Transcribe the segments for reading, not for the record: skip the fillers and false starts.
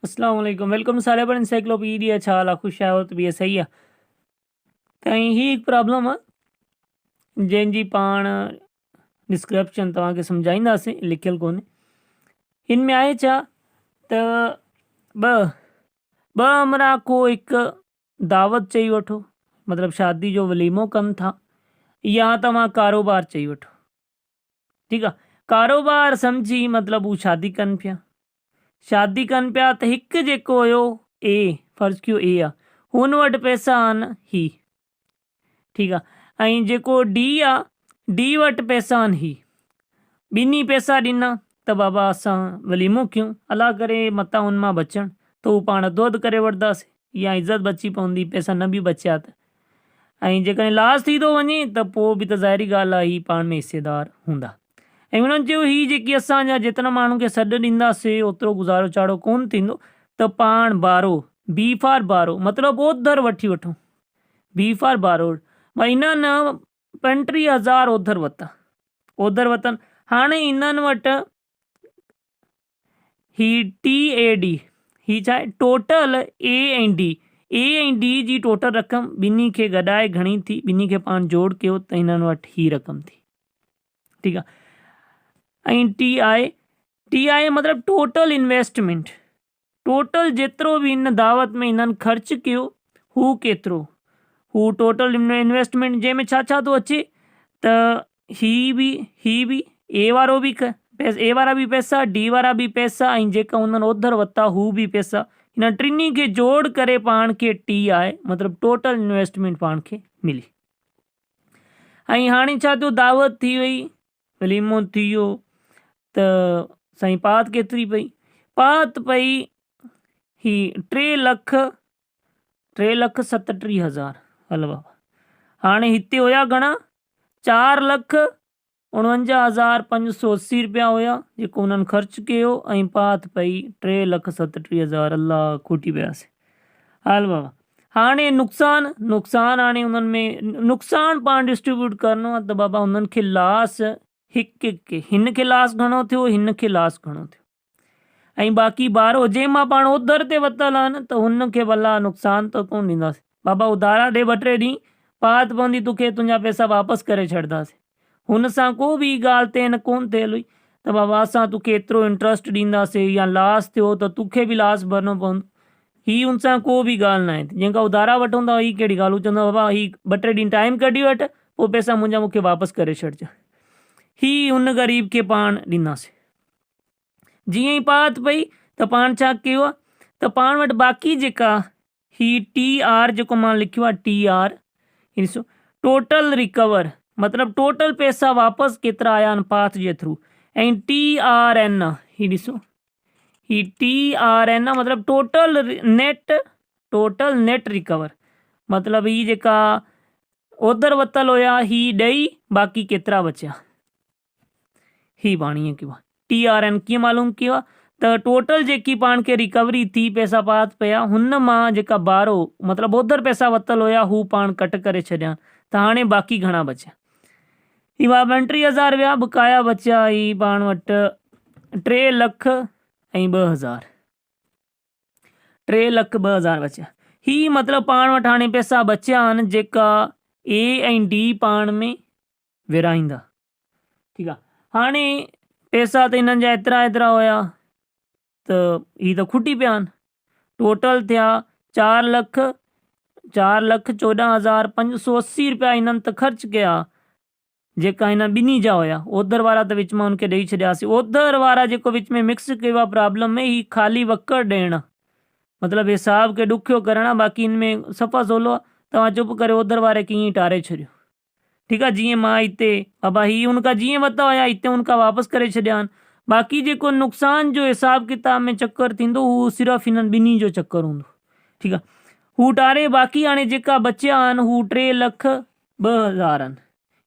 अस्सलाम वालेकुम वेलकम सारे पर एनसाइक्लोपीडिया छा हाल आहे ख़ुशि आहियो त बि सही आहे त ही हिकु प्रॉब्लम आहे जंहिंजी पाण डिस्क्रिप्शन तव्हांखे सम्झाईंदासीं लिखियलु कोन्हे हिन में आहे छा त ॿ अमरा को हिकु दावत चई वठो मतिलबु शादी जो वलीमो कनि था या तव्हां कारोबार चई वठो ठीकु आहे कारोबार सम्झी मतिलबु हू शादी कनि पिया त हिकु जेको हुयो ए फर्ज़ कयो ए आहे हुन वटि पैसा आहिनि ही ठीकु आहे ऐं जेको डी आहे डी वटि पैसा आहिनि ही ॿिन्ही पैसा ॾिना त बाबा असां वलीमो कयूं अलाह करे मतां हुन मां बचण त हू पाण अधोअधु करे वठंदासीं या इज़त बची पवंदी पैसा न बि बचिया त ऐं जेकॾहिं लास थी थो वञे त पोइ बि त ज़ाहिरी ॻाल्हि आहे ही पाण में हिसेदार हूंदा ऐं हुननि चयो ही जेकी असांजा जेतिरा माण्हू खे सॾु ॾींदासीं ओतिरो गुज़ारो चाड़ो कोन थींदो त पाण बारो बी फॉर बारो मतिलबु ओधर वठी वठूं बी फॉर बारो भई हिननि 35,000 ओधर वरितनि हाणे इन्हनि वटि ही टी ए डी ही छा आहे टोटल ए ऐं डी जी टोटल रक़म ॿिन्ही खे गॾाए घणी थी ॿिन्ही खे पाण जोड़ कयो त हिननि वटि ही रक़म थी ठीकु आहे ऐं टी आहे मतिलबु टोटल इन्वेस्टमेंट टोटल जेतिरो बि हिन दावत में हिननि ख़र्चु कयो हू केतिरो हू टोटल इन्वेस्टमेंट जंहिंमें छा छा थो अचे त ही बि ए वारो बि ए वारा बि पैसा डी वारा बि पैसा ऐं जेका हुननि ओधर वरिता हू बि पैसा हिन टिनी खे जोड़ करे पाण खे टी आहे मतिलबु टोटल इन्वेस्टमेंट पाण खे मिली ऐं हाणे छा थियो दावत थी वई वलीमो थी वियो त साईं पात केतिरी पई ही 3,37,000 हल बाबा हाणे हिते हुया घणा 4,49,580 रुपया हुया जेको हुननि ख़र्चु कयो ऐं पात पई 3,37,000 अलाह खुटी पियासीं हल बाबा हाणे नुक़सान हाणे हुननि में नुक़सान पाण डिस्ट्रीब्यूट करिणो आहे त बाबा हुननि खे लास हिकु हिन खे लास घणो थियो हिन खे लास घणो थियो ऐं बाक़ी बारो जंहिंमां पाण उधर ते वरितल आहिनि त हुनखे भला नुक़सान त कोन ॾींदासीं बाबा उधारा ॾे 2-3 ॾींहं पात पवंदी तोखे तुंहिंजा पैसा वापसि करे छॾींदासीं हुन सां को बि ॻाल्हि ते न कोन थियल हुई त बाबा असां तोखे एतिरो इंट्रस्ट ॾींदासीं या लास थियो त तोखे बि लास भरिणो पवंदो ही हुन सां को बि ॻाल्हि न आहे जंहिंखां उधारा वठूं था ही कहिड़ी ॻाल्हि हू चवंदा बाबा ही 2-3 ॾींहं टाइम कढी वठि पोइ पैसा मुंहिंजा मूंखे वापसि करे छॾिजांइ ही हुन ग़रीब खे पाण ॾींदासीं जीअं ई पात पई त पाण छा कयो आहे त पाण वटि बाक़ी जेका ही टी आर जेको मां लिखियो आहे टी आर ॾिसो टोटल रिकवर मतिलबु टोटल पैसा वापसि केतिरा आया आहिनि पात जे थ्रू ऐं टी आर एन ही ॾिसो ही टी आर एन मतिलबु टोटल नेट रिकवर मतिलबु ही जेका ओधर वरितल हुया ही ॾेई बाक़ी केतिरा बचिया ही पाण ईअं कयो आहे टी आर एन कीअं मालूम कयो आहे त टोटल जेकी पाण खे रिकवरी थी पैसा पात पिया हुन मां जेका बारो मतिलबु ओधर पैसा वरितल हुया हू पाण कट करे छॾिया त हाणे बाक़ी घणा बचिया ही 32,000 विया बकाया बचिया ही पाण वटि 3,02,000 3,02,000 बचिया ही मतिलबु पाण वटि हाणे पैसा बचिया आहिनि जेका ए ऐं डी पाण में विराईंदा ठीकु आहे हाणे पैसा त हिननि जा एतिरा हुया त ही त खुटी पिया आहिनि टोटल थिया 4,14,580 रुपया हिननि त ख़र्चु कया जेका हिन ॿिन्ही जा हुया ओधर वारा त विच मां हुनखे ॾेई छॾियासीं ओधर वारा जेको विच में मिक्स कयो आहे प्रॉब्लम में ही ख़ाली वकर ॾियणु मतिलबु हिसाब खे ॾुखियो करणु आहे बाक़ी हिन में सफ़ा सवलो आहे तव्हां चुप करे ओधर वारे खे ईअं टारे छॾियो ठीकु आहे जीअं मां हिते बाबा ही हुनखां जीअं वरिता हुया हिते हुनखां वापसि करे छॾिया आहिनि बाक़ी जेको नुक़सान जो हिसाब किताब में चकर थींदो हू सिर्फ़ु हिननि ॿिन्ही जो चकर हूंदो ठीकु आहे हू टारे बाक़ी हाणे जेका बचिया आहिनि हू 3,02,000 आहिनि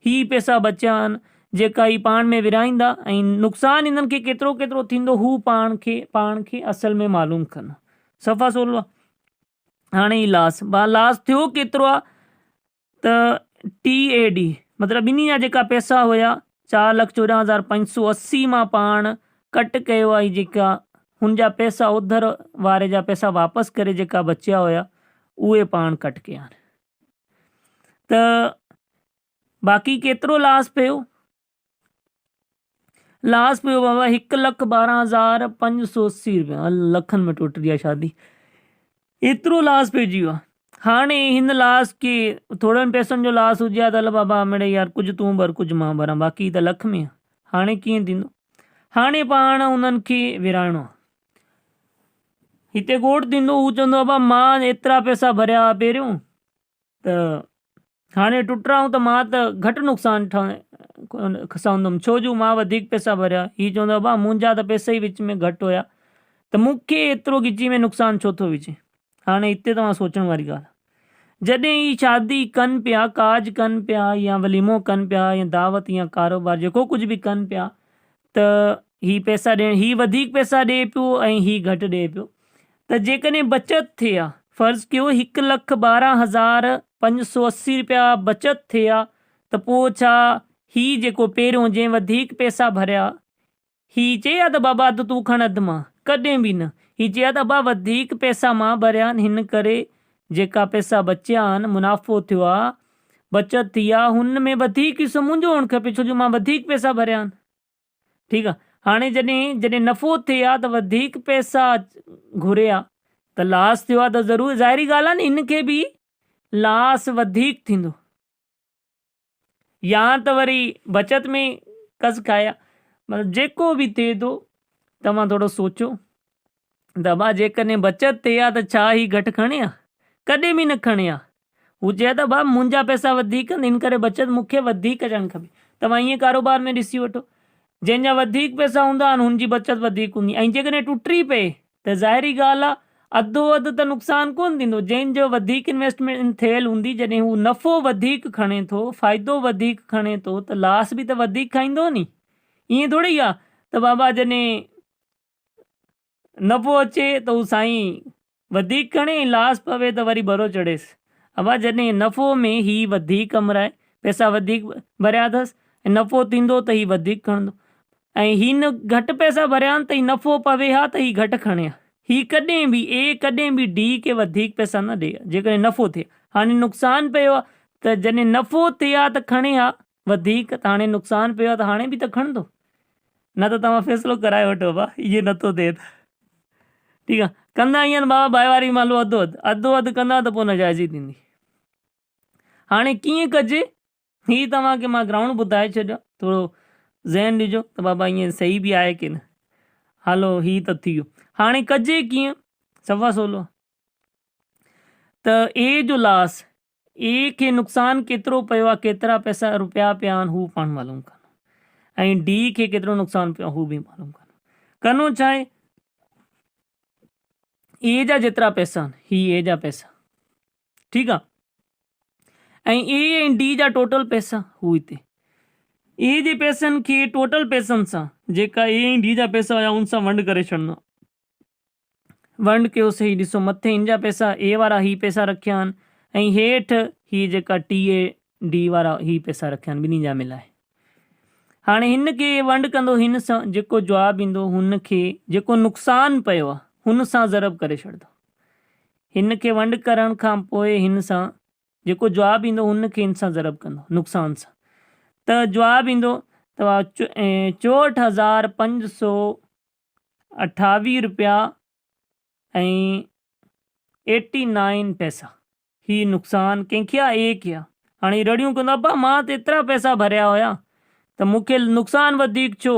ही पैसा बचिया आहिनि जेका ही पाण में विराईंदा ऐं नुक़सानु हिननि खे केतिरो थींदो हू पाण खे असल में मालूम करणो सफ़ा सवलो आहे हाणे ही लास थियो केतिरो आहे त टी ए डी मतिलबु ॿिन्ही जा जेका पैसा हुया 4,14,580 मां पाण कट कयो आहे जेका हुन जा पैसा उधर वारे जा पैसा वापस करे जेका बचिया हुया उहे पाण कट कया आहिनि। त बाक़ी केतिरो लास पियो? लास पियो बाबा 1,12,580 रुपया, लखनि में टुट आहे शादी, एतिरो लास पइजी वियो आहे। हाणे हिन लास खे थोड़नि पैसनि जो लास हुजे हा त हल बाबा मिड़े यार कुझु तूं भर कुझु मां भरां, बाक़ी त लख में आहे। हाणे कीअं थींदो? हाणे पाण उन्हनि खे विराइणो आहे। हिते कोर्ट थींदो, हू चवंदो बाबा मां एतिरा पैसा भरिया पहिरियों, त हाणे टुटराऊं त मां त घटि नुक़सानु खसाईंदुमि, छो जो मां वधीक पैसा भरिया। हीअ चवंदो बाबा मुंहिंजा त पैसा ई विच में घटि हुया, त मूंखे एतिरो गिची में नुक़सानु छो थो विझे? हाणे हिते तव्हां सोचण वारी ॻाल्हि आहे। जॾहिं ही शादी कनि पिया, काज कनि पिया, या वलीमो कनि पिया, या दावत या कारोबार जेको कुझु बि कनि पिया, त ही पैसा ॾियण, ही वधीक पैसा ॾिए पियो ऐं ही घटि ॾिए पियो। त जेकॾहिं बचति थिए हा, फ़र्ज़ु कयो 1,12,580 रुपया बचति थिए हा, त पोइ छा ही जेको पहिरियों जंहिं वधीक पैसा भरिया, ही चए हा त बाबा त तूं खण अधु मां? कॾहिं बि न। ही चए हा त बाबा वधीक पैसा मां भरिया आहिनि, हिन करे जेका पैसा बचिया आहिनि, मुनाफ़ो थियो आहे, बचति थी आहे, हुन में वधीक हिसो मुंहिंजो हुअणु खपे, छो जो मां वधीक पैसा भरिया आहिनि। ठीकु आहे। हाणे जॾहिं नफ़ो थिए हा त वधीक पैसा घुरे हा, त लास थियो आहे त ज़रूरु ज़ाहिरी ॻाल्हि आहे न, हिनखे बि लास वधीक थींदो, या त वरी बचति में कस खाया। मतिलबु जेको बि थिए थो, तव्हां थोरो सोचो त भाउ जेकॾहिं बचति थिए हा त छा ही घटि खणे हा? कॾहिं बि न खणे हा। हू चए त भाउ मुंहिंजा पैसा वधीक आहिनि, इन करे बचति मूंखे वधीक अचणु खपे। तव्हां ईअं कारोबार में ॾिसी वठो, जंहिंजा वधीक पैसा हूंदा आहिनि हुनजी बचति वधीक हूंदी, ऐं जेकॾहिं टुटी पए त ज़ाहिरी ॻाल्हि आहे अधो अधु त नुक़सानु कोन थींदो। जंहिंजो वधीक इन्वेस्टमेंट थियल हूंदी, जॾहिं हू नफ़ो वधीक खणे थो, फ़ाइदो वधीक खणे थो, त लास बि त वधीक खाईंदो नी। ईअं थोरी आहे त बाबा जॾहिं नफ़ो अचे त हू साईं वधीक खणे, लास पवे त वरी भरो चढ़ेसि। बाबा जॾहिं नफ़ो में ही वधीक कमराए, पैसा वधीक भरिया अथसि, ऐं नफ़ो थींदो त ही वधीक खणंदो, ऐं ही न घटि पैसा भरिया आहिनि त ही नफ़ो पवे हा त ही घटि खणे हा। ही कॾहिं बि कॾहिं बि डी खे वधीक पैसा न ॾे जेकॾहिं नफ़ो थिए। हाणे नुक़सानु पियो आहे त जॾहिं नफ़ो थिए हा त खणे हा वधीक, त हाणे नुक़सानु पियो आहे त हाणे बि त खणंदो। न त तव्हां फ़ैसिलो कराए वठो बाबा इहे नथो थिए त। ठीकु आहे। कंदा ईअं बाबा भाईवारी मालो अधो अधु कंदा त पोइ नाजाइज़ी थींदी। हाणे कीअं कजे ही तव्हांखे मां ग्राउंड ॿुधाए छॾियो, थोरो ज़हन ॾिजो त बाबा ईअं सही बि आहे की न। हलो ही त थी वियो। हाणे कजे कीअं? सफ़ा सवलो। त ए जो लास, ए खे नुक़सानु केतिरो पियो आहे, केतिरा पैसा रुपया पिया आहिनि, हू पाण मालूम करणो, ऐं डी खे केतिरो नुक़सानु पियो आहे हू बि मालूम करणो छा आहे। ए जा जेतिरा पैसा आहिनि, ही ए जा पैसा, ठीकु आहे, ऐं ए ऐं डी जा टोटल पैसा हू हिते। ए जे पैसनि खे टोटल पैसनि सां, जेका ए ऐं डी जा पैसा हुया उन सां वंड करे छॾिणो। वंड कयोसीं, ही ॾिसो मथे हिन जा पैसा ए वारा ही पैसा रखिया आहिनि, ऐं हेठि ही जेका टी ए डी वारा ही पैसा रखिया आहिनि, ॿिन्ही जा मिलाए। हाणे हिन खे वंड कंदो, हिन सां जेको जवाबु ईंदो हुन खे जेको नुक़सानु पियो आहे हुन सां ज़रब करे छॾंदो। हिन खे वंड करण खां पोइ हिन सां जेको जवाबु ईंदो हुन खे हिन सां ज़रब कंदो नुक़सान सां, त जवाबु ईंदो तव्हां 64,528 रुपया ऐं 89 पैसा। ही नुक़सानु कंहिंखे आहे? ए खे आहे। हाणे रड़ियूं कंदा पा मां त एतिरा पैसा भरिया हुया त मूंखे नुक़सानु वधीक छो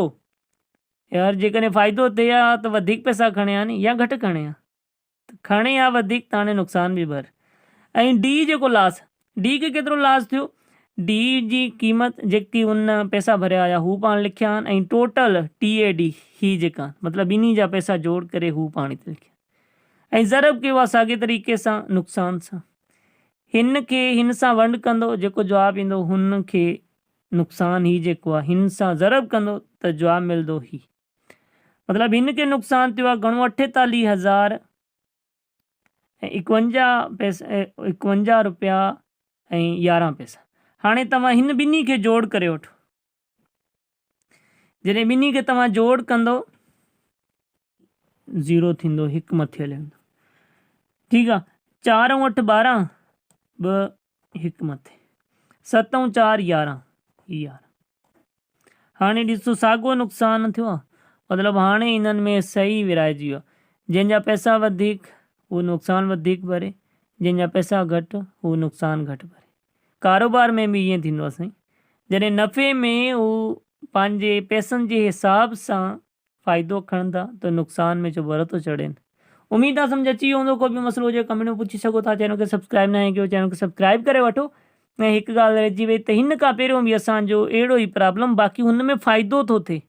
यार? जेकॾहिं फ़ाइदो थिए हा त वधीक पैसा खणे हा नी, या घटि खणे हा? खणे हा वधीक, त हाणे नुक़सानु बि भर। ऐं डी जेको लास, डी खे केतिरो लास थियो? डी जी क़ीमत जेकी उन पैसा भरिया हुया हू पाण लिखिया आहिनि, ऐं टोटल टी ए डी ही जेका मतिलबु ॿिन्ही जा पैसा जोड़ करे हू पाण हिते लिखिया, ऐं ज़रब कयो आहे साॻे तरीक़े सां नुक़सान सां। हिन खे हिन सां वंड कंदो, जेको जवाबु ईंदो हुन खे नुक़सानु ही जेको आहे हिन सां ज़रब कंदो त जवाबु मिलंदो ही। मतिलबु हिन खे नुक़सानु थियो आहे घणो? 48,051 रुपया ऐं 11 पैसा। हाणे तव्हां हिन ॿिन्ही खे जोड़ करे वठो। जॾहिं ॿिन्ही खे तव्हां जोड़ कंदो ज़ीरो थींदो, हिकु मथे हले वेंदो। ठीकु आहे, 4 ऐं 8 12, 2 हिकु मथे, 7 ऐं 4 11, 11। हाणे ॾिसो साॻियो नुक़सानु थियो आहे, मतिलबु हाणे इन्हनि में सही विराइजी वियो आहे। जंहिंजा पैसा वधीक उहो नुक़सानु वधीक भरे, जंहिंजा पैसा घटि उहो नुक़सानु घटि भरे। कारोबार में बि ईअं थींदो आहे साईं, जॾहिं नफ़े में उहो पंहिंजे पैसनि जे हिसाब सां फ़ाइदो खणंदा त नुक़सान में चुभर थो चढ़ेनि। उमेदु आहे सम्झ अची वियो हूंदो। को बि मसइलो हुजे कमेंट में पुछी सघो था। चैनल खे सब्सक्राइब न कयो, चैनल खे सब्सक्राइब करे वठो। ऐं हिकु ॻाल्हि रहिजी वई त हिन खां पहिरियों बि असांजो अहिड़ो ई प्रॉब्लम, बाक़ी हुन में फ़ाइदो थो थिए,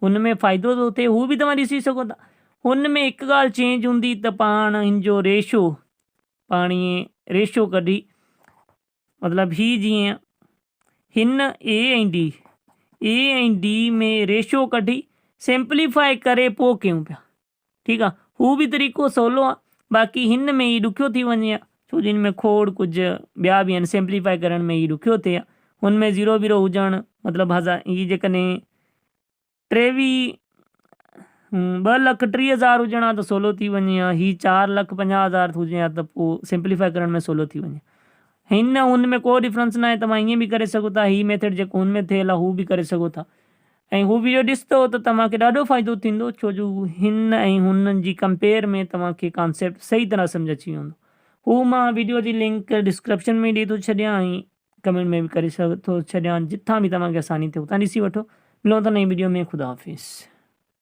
हुन में फ़ाइदो थो थिए, हू बि तव्हां ॾिसी सघो था। हुन में हिकु ॻाल्हि चेंज हूंदी त पाण हिन जो रेशो, पाण ईअं रेशो कढी, मतिलबु ही जीअं हिन ए ऐं डी में रेशो कढी सिंप्लीफाई करे पोइ कयूं पिया। ठीकु आहे, हू बि तरीक़ो सवलो आहे। बाक़ी हिन में ई ॾुखियो थी वञे, छो जिन में खोड़ कुझु ॿिया बि आहिनि, सिंप्लीफाई करण में ई ॾुखियो थिए। हुन में ज़ीरो वीरो हुजणु मतिलबु ही जेकॾहिं 2,30,000 हुजणु आहे त सवलो थी वञे, या ही 4,50,000 हुजे हा त पोइ सिंप्लीफाई करण में सवलो थी वञे। हुन में को डिफरेंस न आहे, तव्हां ईअं बि करे सघो था। ही मेथड जेको हुन में थियल आहे हू बि करे सघो था। ऐं हू वीडियो ॾिसंदो त तव्हांखे ॾाढो फ़ाइदो थींदो, छो जो हिन ऐं हुननि जी कंपेयर में तव्हांखे कॉन्सेप्ट सही तरह सम्झ अची वेंदो। हू मां वीडियो जी लिंक डिस्क्रिप्शन में ॾेई थो छॾियां, ऐं कमेंट में बि करे थो छॾियां। जिथां बि तव्हांखे आसानी थिए उतां ॾिसी वठो। मिलूं था नई वीडियो में। ख़ुदा हाफ़िज़।